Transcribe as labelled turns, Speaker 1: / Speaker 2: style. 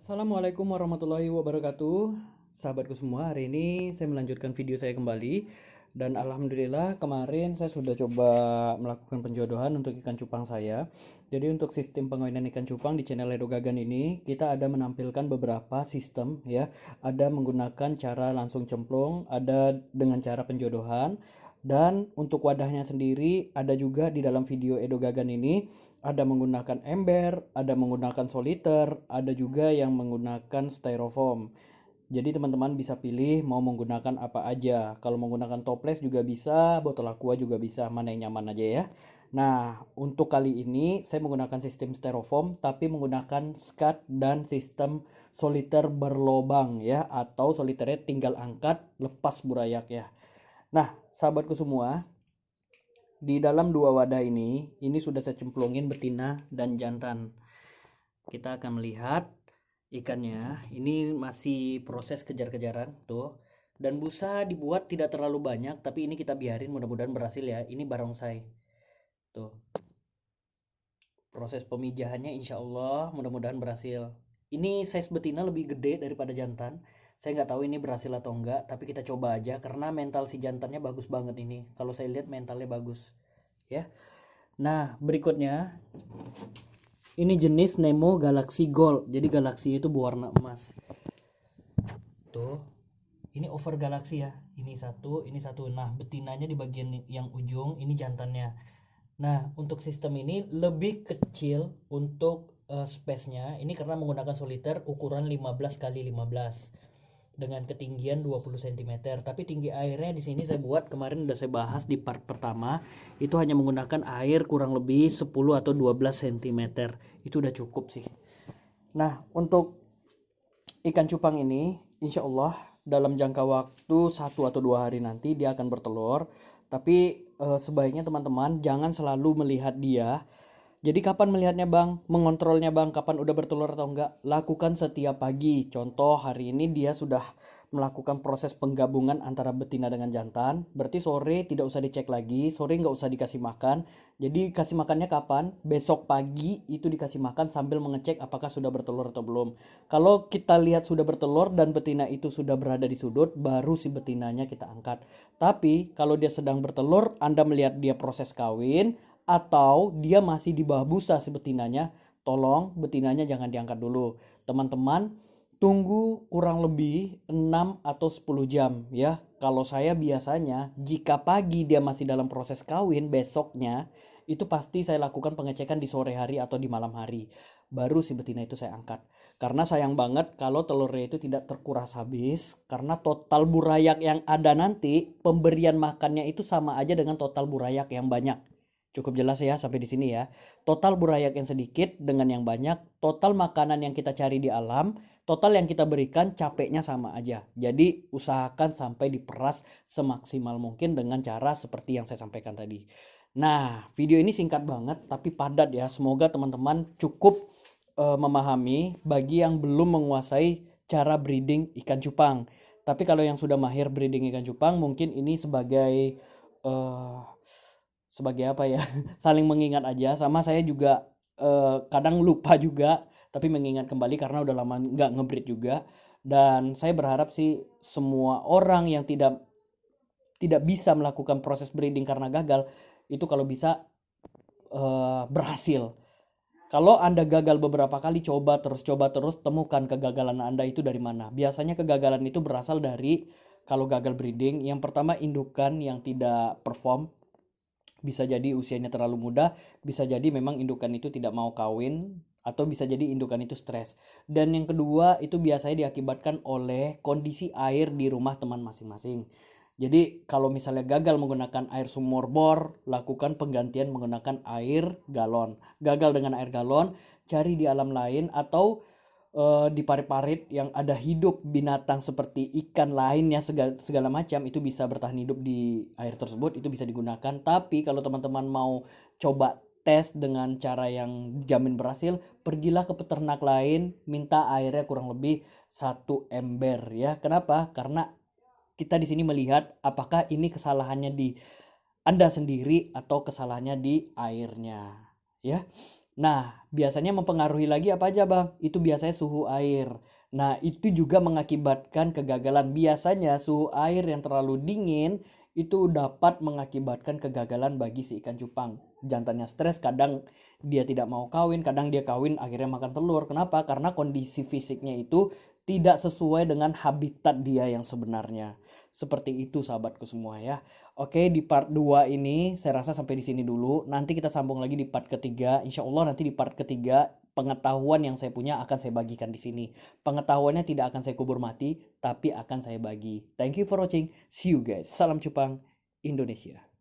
Speaker 1: Assalamualaikum warahmatullahi wabarakatuh. Sahabatku semua, hari ini saya melanjutkan video saya kembali. Dan alhamdulillah kemarin saya sudah coba melakukan penjodohan untuk ikan cupang saya. Jadi untuk sistem pengawinan ikan cupang di channel Edo Gagan ini, kita ada menampilkan beberapa sistem ya. Ada menggunakan cara langsung cemplung, ada dengan cara penjodohan. Dan untuk wadahnya sendiri ada juga di dalam video Edo Gagan ini ada menggunakan ember, ada menggunakan soliter, ada juga yang menggunakan styrofoam. Jadi teman-teman bisa pilih mau menggunakan apa aja. Kalau menggunakan toples juga bisa, botol aqua juga bisa, mana yang nyaman aja ya. Nah, untuk kali ini saya menggunakan sistem styrofoam tapi menggunakan skat dan sistem soliter berlobang ya, atau soliternya tinggal angkat lepas burayak ya. Nah, sahabatku semua, di dalam dua wadah ini sudah saya cemplungin betina dan jantan. Kita akan melihat ikannya. Ini masih proses kejar-kejaran tuh. Dan busa dibuat tidak terlalu banyak, tapi ini kita biarin, mudah-mudahan berhasil ya. Ini barongsai. Tuh. Proses pemijahannya insya Allah mudah-mudahan berhasil. Ini size betina lebih gede daripada jantan. Saya nggak tahu ini berhasil atau enggak, tapi kita coba aja karena mental si jantannya bagus banget ini. Kalau saya lihat mentalnya bagus, ya. Nah, berikutnya ini jenis Nemo Galaxy Gold. Jadi Galaxy itu berwarna emas. Tuh. Ini over Galaxy ya. Ini satu, ini satu. Nah, betinanya di bagian yang ujung, ini jantannya. Nah, untuk sistem ini lebih kecil untuk space-nya. Ini karena menggunakan soliter ukuran 15 kali 15 dengan ketinggian 20 cm. Tapi tinggi airnya di sini saya buat kemarin udah saya bahas di part pertama, itu hanya menggunakan air kurang lebih 10 atau 12 cm. Itu udah cukup sih. Nah, untuk ikan cupang ini insya Allah dalam jangka waktu 1 atau 2 hari nanti dia akan bertelur. Tapi sebaiknya teman-teman jangan selalu melihat dia. Jadi kapan melihatnya bang? Mengontrolnya bang, kapan udah bertelur atau enggak? Lakukan setiap pagi. Contoh hari ini dia sudah melakukan proses penggabungan antara betina dengan jantan. Berarti sore tidak usah dicek lagi, sore nggak usah dikasih makan. Jadi kasih makannya kapan? Besok pagi itu dikasih makan sambil mengecek apakah sudah bertelur atau belum. Kalau kita lihat sudah bertelur dan betina itu sudah berada di sudut, baru si betinanya kita angkat. Tapi kalau dia sedang bertelur, Anda melihat dia proses kawin, atau dia masih di bawah busa si betinanya, tolong betinanya jangan diangkat dulu. Teman-teman, tunggu kurang lebih 6 atau 10 jam ya. Kalau saya biasanya jika pagi dia masih dalam proses kawin, besoknya itu pasti saya lakukan pengecekan di sore hari atau di malam hari. Baru si betina itu saya angkat. Karena sayang banget kalau telurnya itu tidak terkuras habis. Karena total burayak yang ada nanti, pemberian makannya itu sama aja dengan total burayak yang banyak. Cukup jelas ya sampai di sini ya. Total burayak yang sedikit dengan yang banyak, total makanan yang kita cari di alam, total yang kita berikan capeknya sama aja. Jadi usahakan sampai diperas semaksimal mungkin dengan cara seperti yang saya sampaikan tadi. Nah, video ini singkat banget tapi padat ya. Semoga teman-teman cukup memahami bagi yang belum menguasai cara breeding ikan cupang. Tapi kalau yang sudah mahir breeding ikan cupang mungkin ini uh, sebagai apa ya, saling mengingat aja. Sama saya juga kadang lupa juga tapi mengingat kembali karena udah lama nggak ngebreed juga. Dan saya berharap sih semua orang yang tidak tidak bisa melakukan proses breeding karena gagal itu kalau bisa berhasil. Kalau Anda gagal beberapa kali, coba terus, temukan kegagalan Anda itu dari mana. Biasanya kegagalan itu berasal dari kalau gagal breeding, yang pertama indukan yang tidak perform. Bisa jadi usianya terlalu muda, bisa jadi memang indukan itu tidak mau kawin, atau bisa jadi indukan itu stres. Dan yang kedua itu biasanya diakibatkan oleh kondisi air di rumah teman masing-masing. Jadi kalau misalnya gagal menggunakan air sumur bor, lakukan penggantian menggunakan air galon. Gagal dengan air galon, cari di alam lain atau di parit-parit yang ada hidup binatang seperti ikan lainnya segala macam itu bisa bertahan hidup di air tersebut, itu bisa digunakan. Tapi kalau teman-teman mau coba tes dengan cara yang jamin berhasil, pergilah ke peternak lain, minta airnya kurang lebih 1 ember ya. Kenapa? Karena kita di sini melihat apakah ini kesalahannya di Anda sendiri atau kesalahannya di airnya ya. Nah, biasanya mempengaruhi lagi apa aja, Bang? Itu biasanya suhu air. Nah, itu juga mengakibatkan kegagalan. Biasanya suhu air yang terlalu dingin itu dapat mengakibatkan kegagalan bagi si ikan cupang. Jantannya stres, kadang dia tidak mau kawin, kadang dia kawin akhirnya makan telur. Kenapa? Karena kondisi fisiknya itu tidak sesuai dengan habitat dia yang sebenarnya. Seperti itu sahabatku semua ya. Oke, di part 2 ini saya rasa sampai di sini dulu. Nanti kita sambung lagi di part ketiga. Insya Allah nanti di part ketiga pengetahuan yang saya punya akan saya bagikan di sini. Pengetahuannya tidak akan saya kubur mati, tapi akan saya bagi. Thank you for watching. See you guys. Salam Cupang Indonesia.